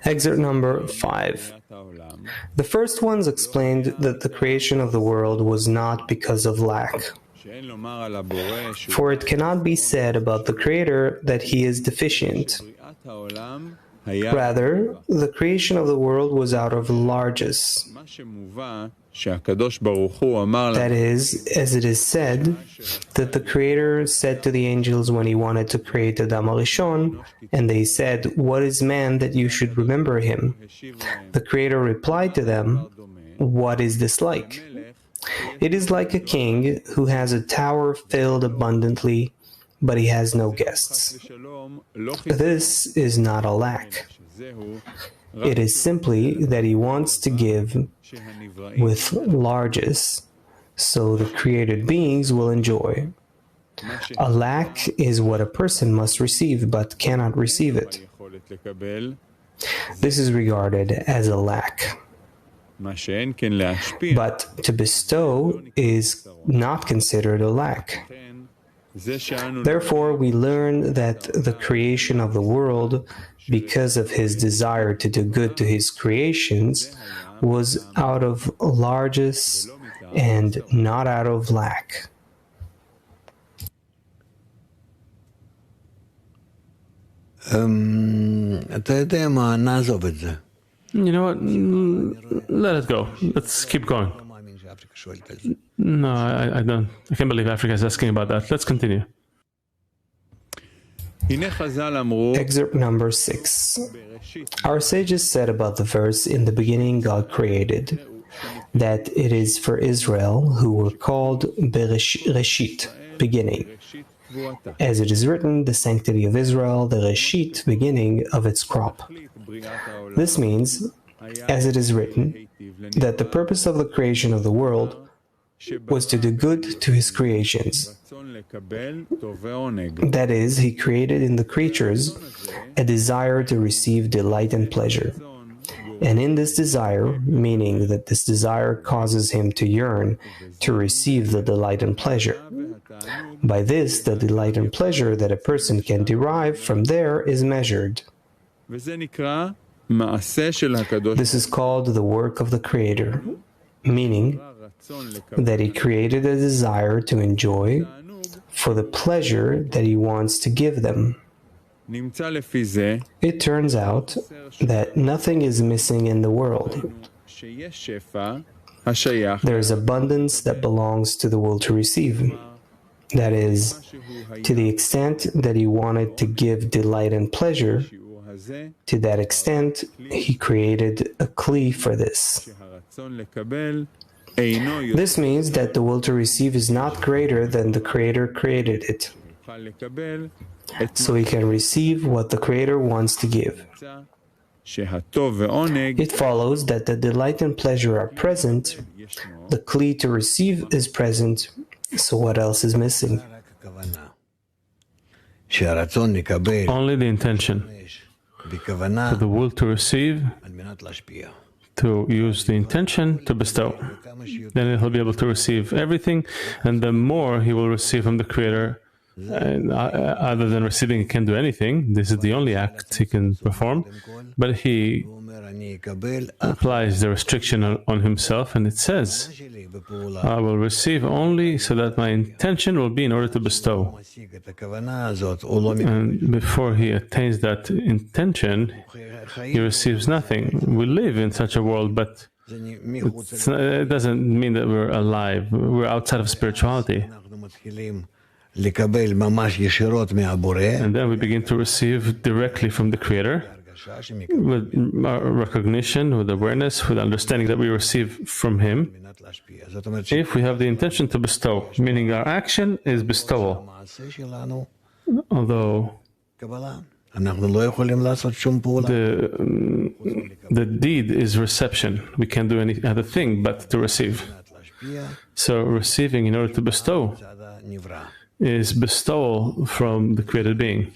Excerpt number 5. The first ones explained that the creation of the world was not because of lack. For it cannot be said about the Creator that he is deficient. Rather, the creation of the world was out of largesse. That is, as it is said, that the Creator said to the angels when he wanted to create Adam HaRishon, and they said, "What is man that you should remember him?" The Creator replied to them, "What is this like? It is like a king who has a tower filled abundantly, but he has no guests. This is not a lack. It is simply that he wants to give with largesse, so the created beings will enjoy. A lack is what a person must receive but cannot receive it. This is regarded as a lack. But to bestow is not considered a lack. Therefore, we learn that the creation of the world, because of his desire to do good to his creations, was out of largesse and not out of lack. You know what? Let it go. Let's keep going. No, I don't. I can't believe Africa is asking about that. Let's continue. Excerpt number 6. Our sages said about the verse, "In the beginning God created," that it is for Israel, who were called Bereshit, beginning. As it is written, the sanctity of Israel, the Reshit, beginning of its crop. This means, as it is written, that the purpose of the creation of the world was to do good to his creations. That is, he created in the creatures a desire to receive delight and pleasure. And in this desire, meaning that this desire causes him to yearn to receive the delight and pleasure. By this, the delight and pleasure that a person can derive from there is measured. This is called the work of the Creator, meaning that he created a desire to enjoy for the pleasure that he wants to give them. It turns out that nothing is missing in the world. There is abundance that belongs to the will to receive. That is, to the extent that he wanted to give delight and pleasure, to that extent he created a kli for this. This means that the will to receive is not greater than the Creator created it, so he can receive what the Creator wants to give. It follows that the delight and pleasure are present, the kli to receive is present, so what else is missing? Only the intention for the will to receive, to use the intention to bestow. Then he'll be able to receive everything, and the more he will receive from the Creator, other than receiving, he can't do anything. This is the only act he can perform. But he applies the restriction on himself, and it says, I will receive only so that my intention will be in order to bestow. And before he attains that intention, he receives nothing. We live in such a world, but it doesn't mean that we're alive. We're outside of spirituality. And then we begin to receive directly from the Creator, with recognition, with awareness, with understanding that we receive from Him, if we have the intention to bestow, meaning our action is bestowal. Although the deed is reception. We can't do any other thing but to receive. So receiving in order to bestow is bestowal from the created being.